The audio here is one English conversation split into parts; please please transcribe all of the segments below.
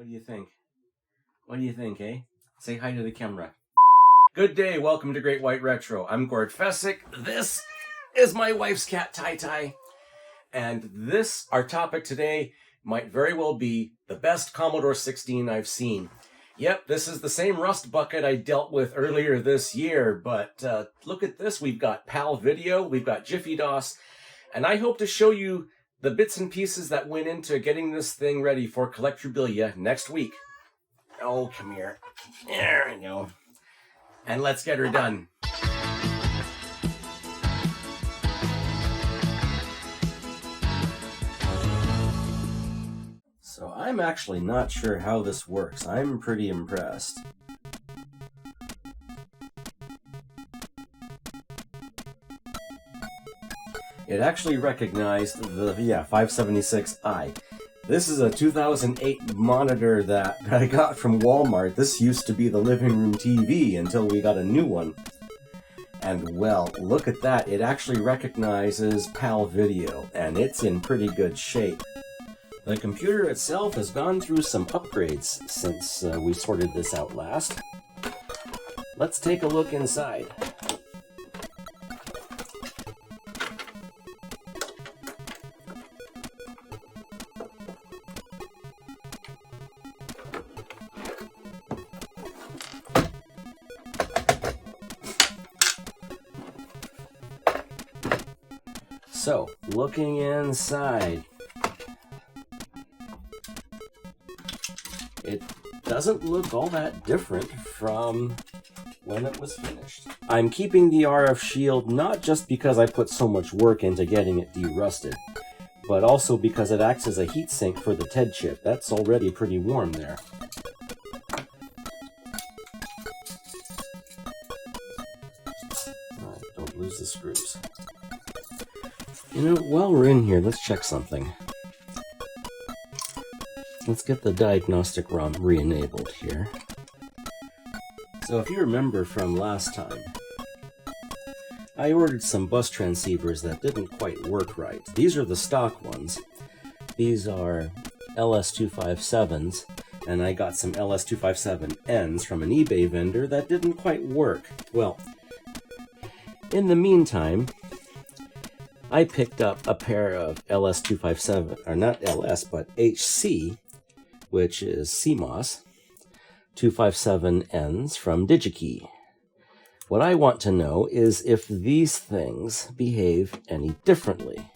What do you think? What do you think, eh? Say hi to the camera. Good day, welcome to Great White Retro. I'm Gord Fessick. This is my wife's cat, Tai. And this, our topic today, might very well be the best Commodore 16 I've seen. Yep, this is the same rust bucket I dealt with earlier this year, but look at this. We've got PAL Video, we've got Jiffy DOS, and I hope to show you the bits and pieces that went into getting this thing ready for collectabilia next week. Oh, come here. There we go. And let's get her done. So I'm actually not sure how this works. I'm pretty impressed. It actually recognized the 576i. This is a 2008 monitor that I got from Walmart. This used to be the living room TV until we got a new one. And well, look at that. It actually recognizes PAL Video, and it's in pretty good shape. The computer itself has gone through some upgrades since we sorted this out last. Let's take a look inside. So, looking inside, it doesn't look all that different from when it was finished. I'm keeping the RF shield not just because I put so much work into getting it derusted, but also because it acts as a heatsink for the TED chip. That's already pretty warm there. Don't lose the screws. You know, while we're in here, let's check something. Let's get the diagnostic ROM re-enabled here. So if you remember from last time, I ordered some bus transceivers that didn't quite work right. These are the stock ones. These are LS257s, and I got some LS257Ns from an eBay vendor that didn't quite work. Well, in the meantime, I picked up a pair of LS257, or not LS, but HC, which is CMOS, 257Ns from DigiKey. What I want to know is if these things behave any differently.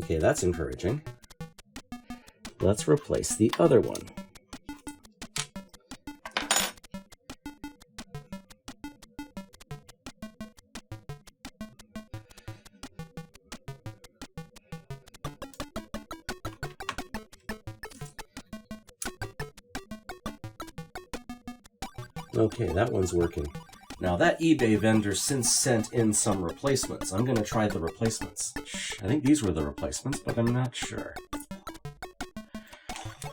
Okay, that's encouraging. Let's replace the other one. Okay, that one's working. Now that eBay vendor since sent in some replacements. I'm going to try the replacements. I think these were the replacements, but I'm not sure.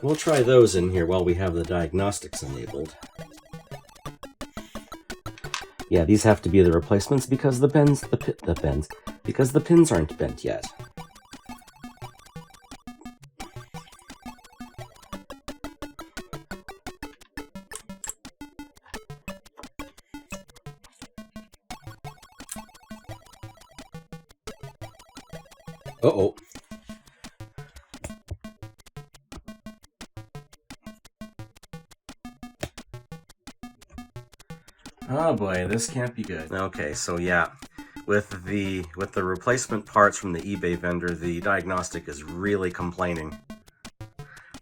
We'll try those in here while we have the diagnostics enabled. Yeah, these have to be the replacements because the pins aren't bent yet. Uh-oh. Oh boy, this can't be good. Okay, so yeah, with the replacement parts from the eBay vendor, the diagnostic is really complaining.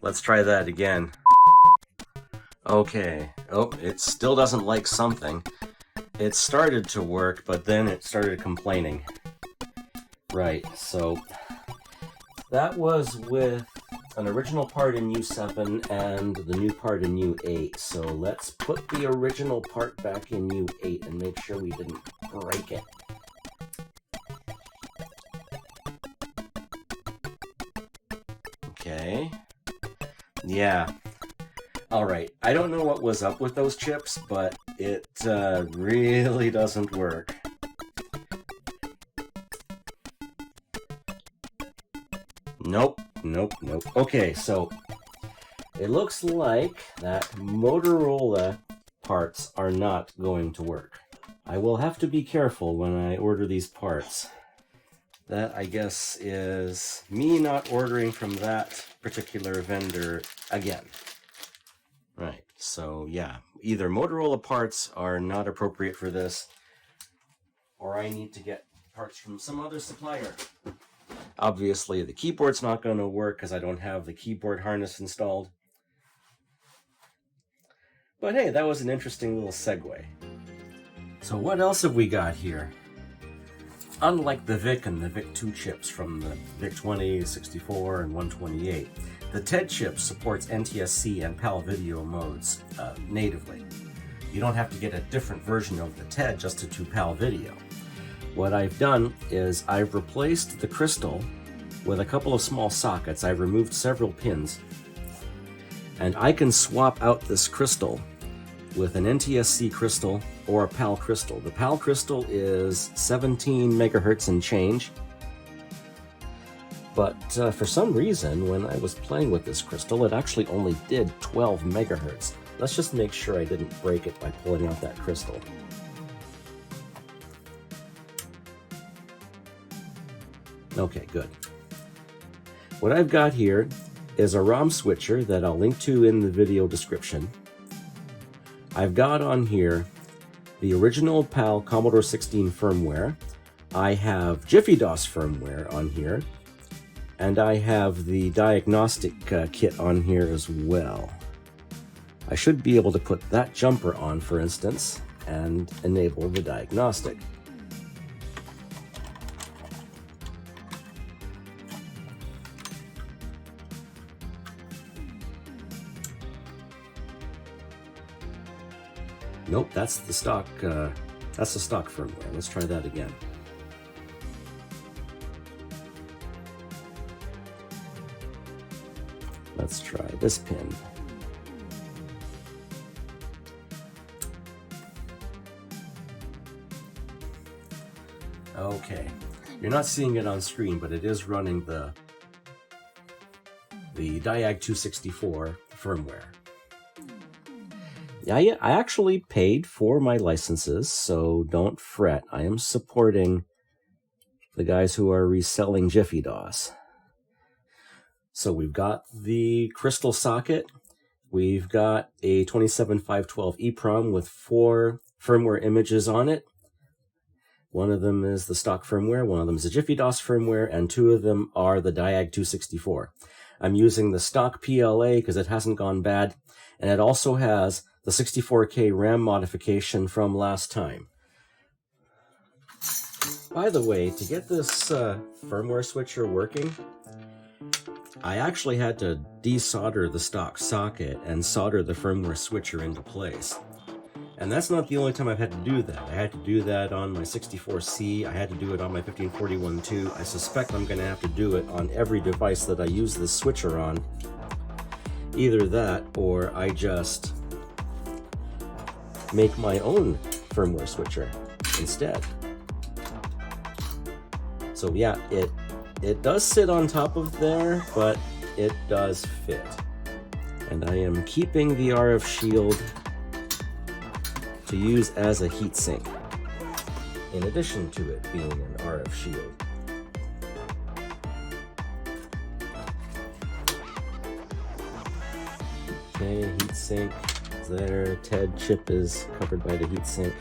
Let's try that again. Okay. Oh, it still doesn't like something. It started to work, but then it started complaining. Right, so that was with an original part in U7 and the new part in U8. So let's put the original part back in U8 and make sure we didn't break it. Okay. Yeah. Alright, I don't know what was up with those chips, but it really doesn't work. Nope. Okay, so it looks like that Motorola parts are not going to work. I will have to be careful when I order these parts. That, I guess, is me not ordering from that particular vendor again. Right, so yeah, either Motorola parts are not appropriate for this, or I need to get parts from some other supplier. Obviously, the keyboard's not going to work because I don't have the keyboard harness installed. But hey, that was an interesting little segue. So what else have we got here? Unlike the VIC and the VIC-2 chips from the VIC-20, 64, and 128, the TED chip supports NTSC and PAL video modes natively. You don't have to get a different version of the TED just to do PAL video. What I've done is I've replaced the crystal with a couple of small sockets. I've removed several pins, and I can swap out this crystal with an NTSC crystal or a PAL crystal. The PAL crystal is 17 megahertz and change, but for some reason when I was playing with this crystal it actually only did 12 megahertz. Let's just make sure I didn't break it by pulling out that crystal. Okay, good. What I've got here is a ROM switcher that I'll link to in the video description. I've got on here the original PAL Commodore 16 firmware. I have Jiffy DOS firmware on here, and I have the diagnostic kit on here as well. I should be able to put that jumper on, for instance, and enable the diagnostic. Nope, that's the stock firmware. Let's try that again. Let's try this pin. Okay, you're not seeing it on screen, but it is running the Diag 264 firmware. I actually paid for my licenses, so don't fret. I am supporting the guys who are reselling Jiffy DOS. So we've got the crystal socket. We've got a 27512 EEPROM with 4 firmware images on it. One of them is the stock firmware, one of them is the Jiffy DOS firmware, and 2 of them are the Diag 264. I'm using the stock PLA because it hasn't gone bad, and it also has the 64K RAM modification from last time. By the way, to get this firmware switcher working, I actually had to desolder the stock socket and solder the firmware switcher into place. And that's not the only time I've had to do that. I had to do that on my 64C, I had to do it on my 1541 too. I suspect I'm going to have to do it on every device that I use this switcher on. Either that, or I just make my own firmware switcher instead. So yeah, it does sit on top of there, but it does fit. And I am keeping the RF shield to use as a heatsink, in addition to it being an RF shield. Okay, heatsink is there. TED chip is covered by the heatsink.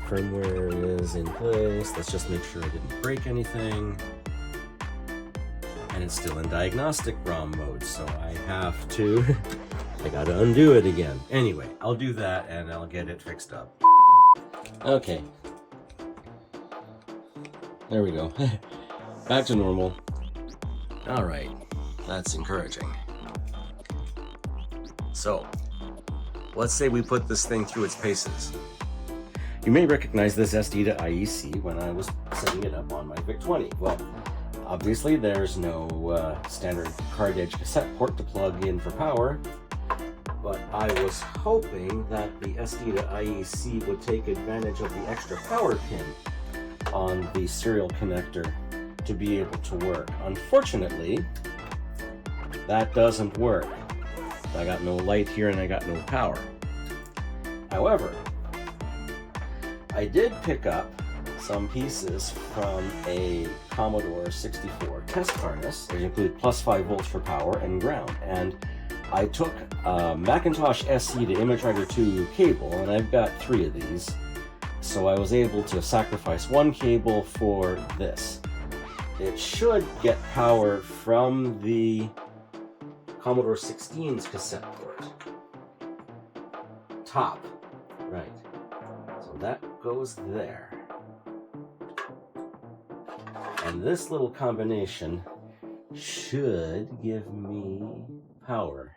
Firmware is in place. Let's just make sure I didn't break anything. And it's still in diagnostic ROM mode, so I have to, I gotta undo it again. Anyway, I'll do that and I'll get it fixed up. Okay. There we go. Back to normal. All right, that's encouraging. So, let's say we put this thing through its paces. You may recognize this SD to IEC when I was setting it up on my VIC-20. Well, obviously there's no standard card edge cassette port to plug in for power, but I was hoping that the SD to IEC would take advantage of the extra power pin on the serial connector to be able to work. Unfortunately, that doesn't work. I got no light here and I got no power. However, I did pick up some pieces from a Commodore 64 test harness, which include plus 5 volts for power and ground. And I took a Macintosh SE to ImageWriter 2 cable, and I've got 3 of these. So I was able to sacrifice one cable for this. It should get power from the Commodore 16's cassette port. Top. Right. So that goes there. And this little combination should give me power.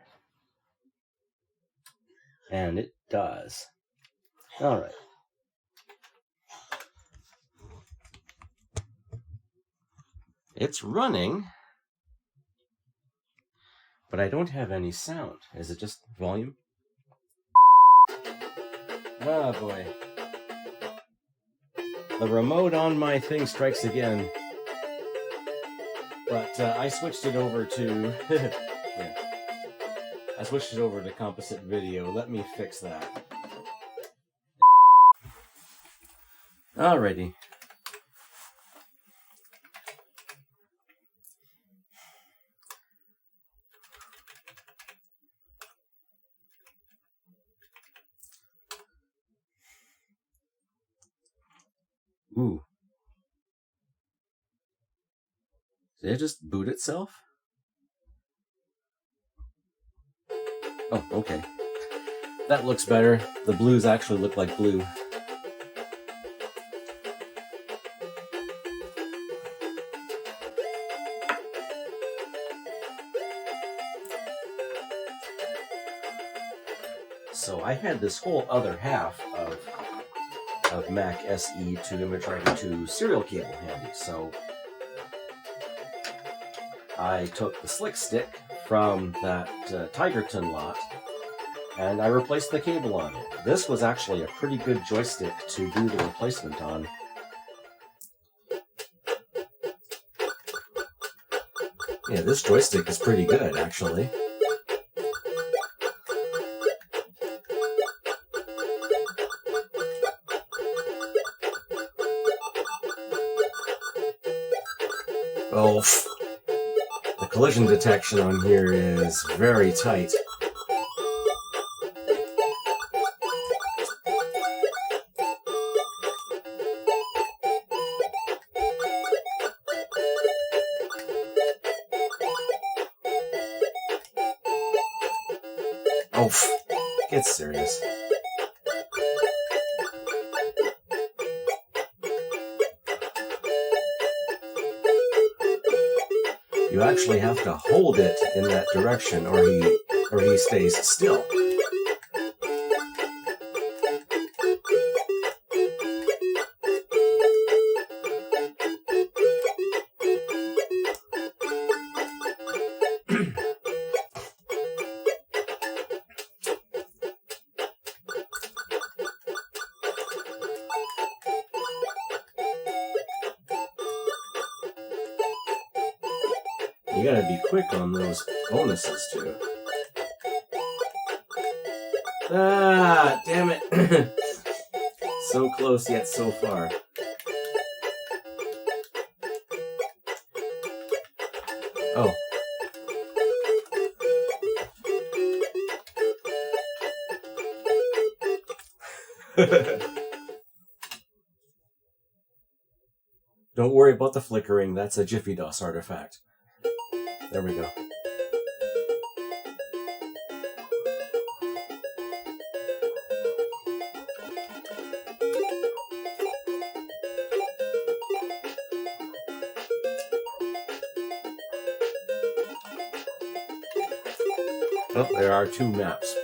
And it does. All right. It's running, but I don't have any sound. Is it just volume? Oh boy. The remote on my thing strikes again. But I switched it over to... yeah. I switched it over to composite video. Let me fix that. Alrighty. Ooh. Did it just boot itself? Oh, okay. That looks better. The blues actually look like blue. So I had this whole other half of Mac SE to ImageWriter 2 serial cable handy. So I took the slick stick from that Tigerton lot and I replaced the cable on it. This was actually a pretty good joystick to do the replacement on. Yeah, this joystick is pretty good actually. Oh, the collision detection on here is very tight. Oh, get serious. You actually have to hold it in that direction or he stays still. You gotta be quick on those bonuses too. Ah, damn it. So close yet so far. Oh. Don't worry about the flickering, that's a Jiffy DOS artifact. There we go. Oh, there are 2 maps.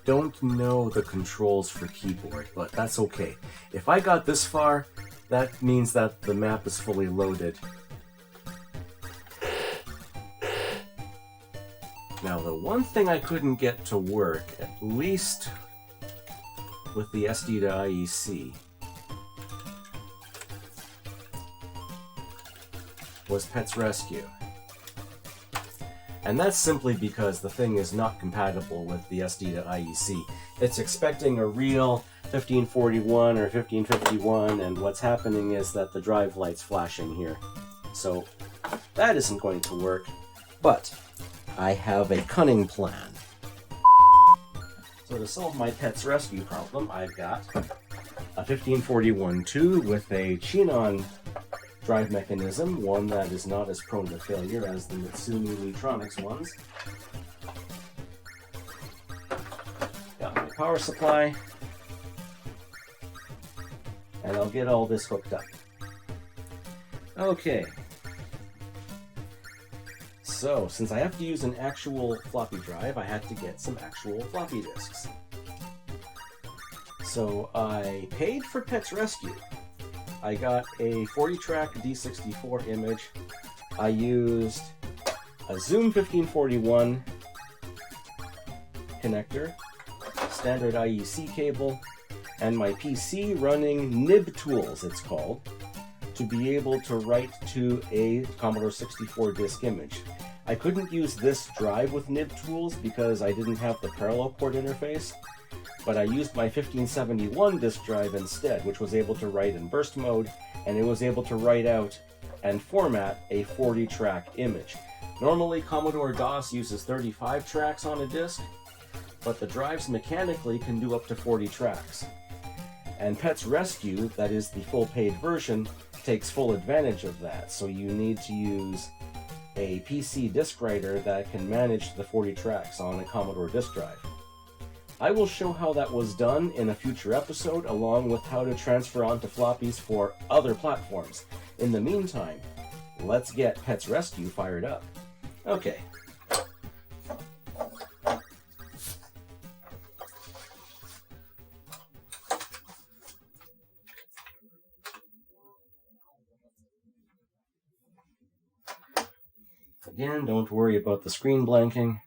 don't know the controls for keyboard, but that's okay. If I got this far, that means that the map is fully loaded. Now, the one thing I couldn't get to work, at least with the SD to IEC, was Pets Rescue. And that's simply because the thing is not compatible with the SD to IEC. It's expecting a real 1541 or 1551, and what's happening is that the drive light's flashing here. So that isn't going to work, but I have a cunning plan. So to solve my Pets Rescue problem, I've got a 1541-2 with a Chinon drive mechanism, one that is not as prone to failure as the Mitsumi Leetronics ones. Got my power supply, and I'll get all this hooked up. Okay. So, since I have to use an actual floppy drive, I had to get some actual floppy disks. So I paid for Pets Rescue. I got a 40-track D64 image. I used a Zoom 1541 connector, standard IEC cable, and my PC running Nib Tools, it's called, to be able to write to a Commodore 64 disk image. I couldn't use this drive with Nib Tools because I didn't have the parallel port interface, but I used my 1571 disk drive instead, which was able to write in burst mode, and it was able to write out and format a 40-track image. Normally, Commodore DOS uses 35 tracks on a disk, but the drives mechanically can do up to 40 tracks. And Pets Rescue, that is the full paid version, takes full advantage of that, so you need to use a PC disk writer that can manage the 40 tracks on a Commodore disk drive. I will show how that was done in a future episode, along with how to transfer onto floppies for other platforms. In the meantime, let's get Pets Rescue fired up. Okay. Again, don't worry about the screen blanking.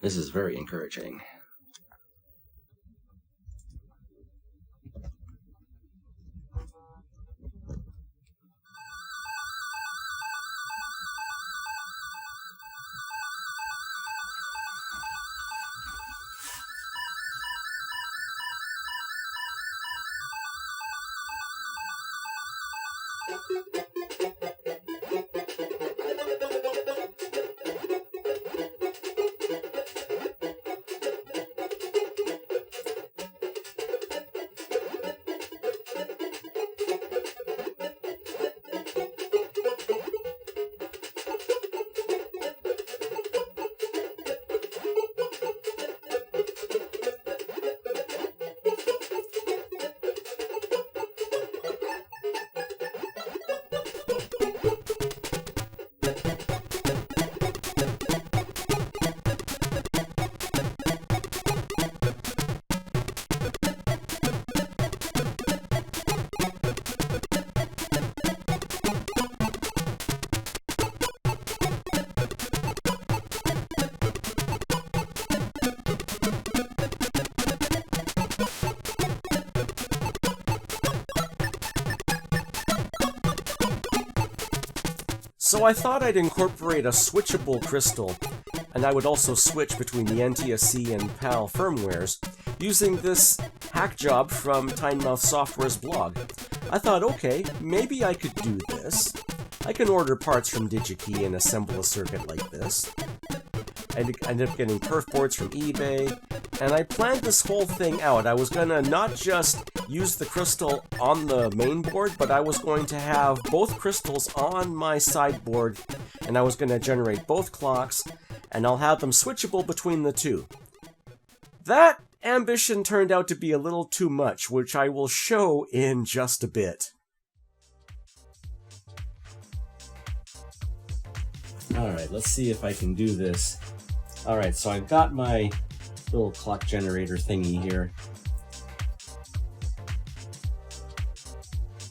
This is very encouraging. So I thought I'd incorporate a switchable crystal, and I would also switch between the NTSC and PAL firmwares using this hack job from Tynemouth Software's blog. I thought, okay, maybe I could do this. I can order parts from DigiKey and assemble a circuit like this. I ended up getting perf boards from eBay, and I planned this whole thing out. I was gonna not just use the crystal on the main board, but I was going to have both crystals on my sideboard and I was going to generate both clocks, and I'll have them switchable between the two. That ambition turned out to be a little too much, which I will show in just a bit. Alright, let's see if I can do this. Alright, so I've got my little clock generator thingy here.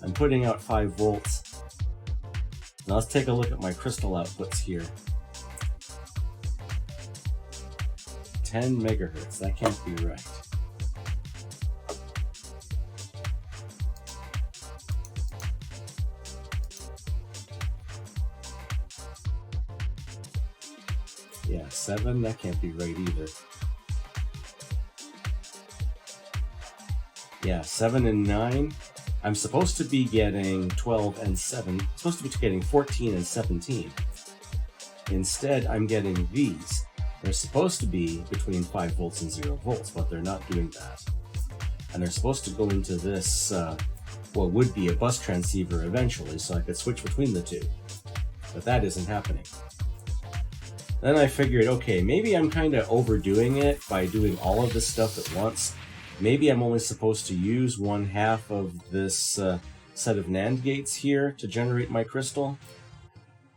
I'm putting out 5 volts. Now let's take a look at my crystal outputs here. 10 megahertz, that can't be right. Yeah, 7, that can't be right either. Yeah, 7 and 9. I'm supposed to be getting 12 and 7. I'm supposed to be getting 14 and 17. Instead, I'm getting these. They're supposed to be between 5 volts and 0 volts, but they're not doing that. And they're supposed to go into this, what would be a bus transceiver eventually, so I could switch between the two. But that isn't happening. Then I figured, okay, maybe I'm kind of overdoing it by doing all of this stuff at once. Maybe I'm only supposed to use 1/2 of this set of NAND gates here to generate my crystal.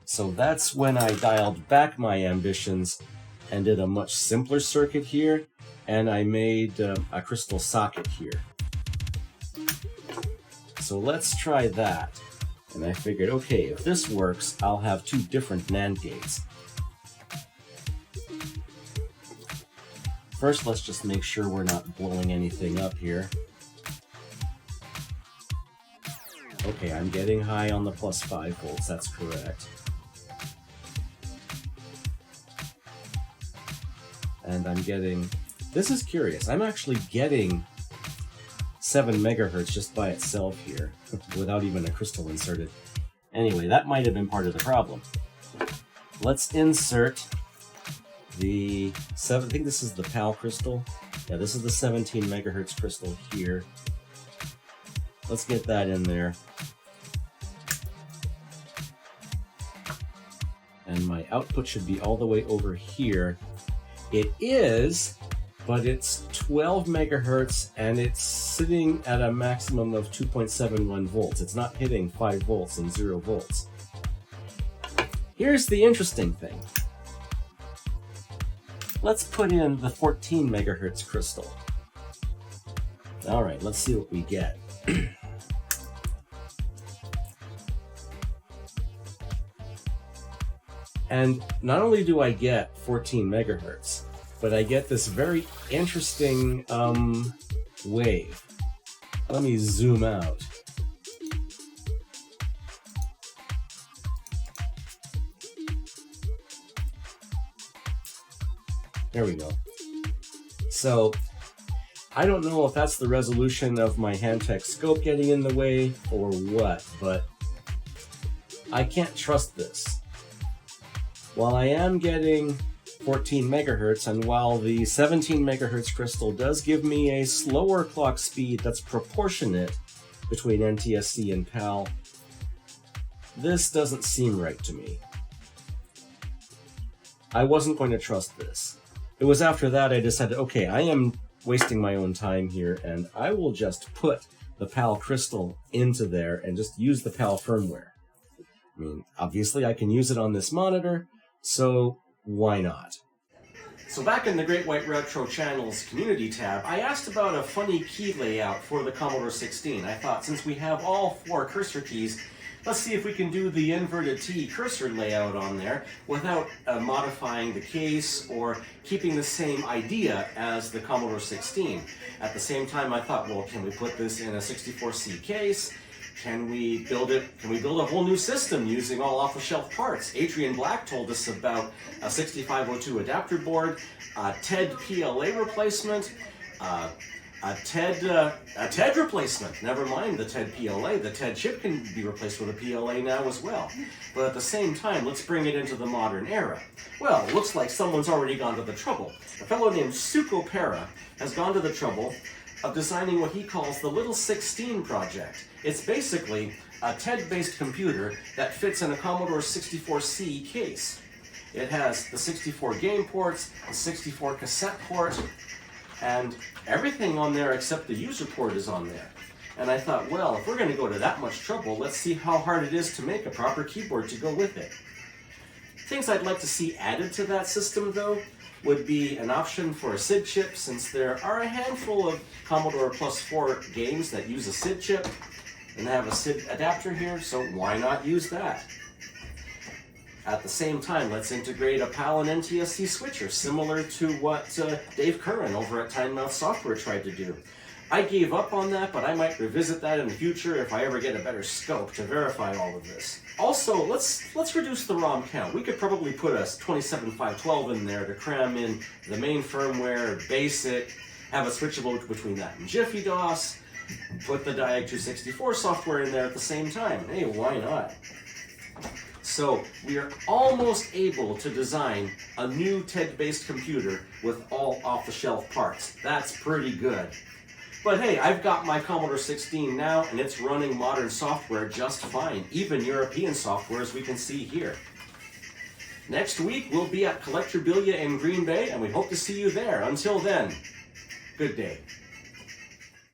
So that's when I dialed back my ambitions and did a much simpler circuit here, and I made a crystal socket here. So let's try that. And I figured, okay, if this works, I'll have 2 different NAND gates. First, let's just make sure we're not blowing anything up here. Okay, I'm getting high on the plus 5 volts, that's correct. And I'm getting... This is curious, I'm actually getting 7 megahertz just by itself here, without even a crystal inserted. Anyway, that might have been part of the problem. Let's insert the 7, I think this is the PAL crystal. Yeah, this is the 17 megahertz crystal here. Let's get that in there. And my output should be all the way over here. It is, but it's 12 megahertz and it's sitting at a maximum of 2.71 volts. It's not hitting 5 volts and 0 volts. Here's the interesting thing. Let's put in the 14 megahertz crystal. Alright, let's see what we get. And not only do I get 14 megahertz, but I get this very interesting wave. Let me zoom out. There we go. So, I don't know if that's the resolution of my Handtech scope getting in the way or what, but I can't trust this. While I am getting 14 megahertz, and while the 17 megahertz crystal does give me a slower clock speed that's proportionate between NTSC and PAL, this doesn't seem right to me. I wasn't going to trust this. It was after that I decided, okay, I am wasting my own time here, and I will just put the PAL crystal into there and just use the PAL firmware. I mean, obviously I can use it on this monitor, so why not? So back in the Great White Retro Channel's community tab, I asked about a funny key layout for the Commodore 16. I thought, since we have all 4 cursor keys, let's see if we can do the inverted T cursor layout on there without modifying the case or keeping the same idea as the Commodore 16. At the same time, I thought, well, can we put this in a 64C case? Can we build a whole new system using all off-the-shelf parts? Adrian Black told us about a 6502 adapter board, a TED PLA replacement, a TED replacement. Never mind the TED PLA. The TED chip can be replaced with a PLA now as well. But at the same time, let's bring it into the modern era. Well, it looks like someone's already gone to the trouble. A fellow named Suko Pera has gone to the trouble of designing what he calls the Little 16 project. It's basically a TED-based computer that fits in a Commodore 64C case. It has the 64 game ports, the 64 cassette port, and everything on there except the user port is on there. And I thought, well, if we're going to go to that much trouble, let's see how hard it is to make a proper keyboard to go with it. Things I'd like to see added to that system, though, would be an option for a SID chip, since there are a handful of Commodore Plus 4 games that use a SID chip and have a SID adapter here, so why not use that? At the same time, let's integrate a PAL and NTSC switcher, similar to what Dave Curran over at Timemouth Software tried to do. I gave up on that, but I might revisit that in the future if I ever get a better scope to verify all of this. Also, let's reduce the ROM count. We could probably put a 27512 in there to cram in the main firmware, BASIC, have a switchable between that and Jiffy DOS, put the Diag 264 software in there at the same time. Hey, why not? So we are almost able to design a new TED-based computer with all off-the-shelf parts. That's pretty good. But hey, I've got my Commodore 16 now, and it's running modern software just fine, even European software, as we can see here. Next week, we'll be at Collectorbilia in Green Bay, and we hope to see you there. Until then, good day.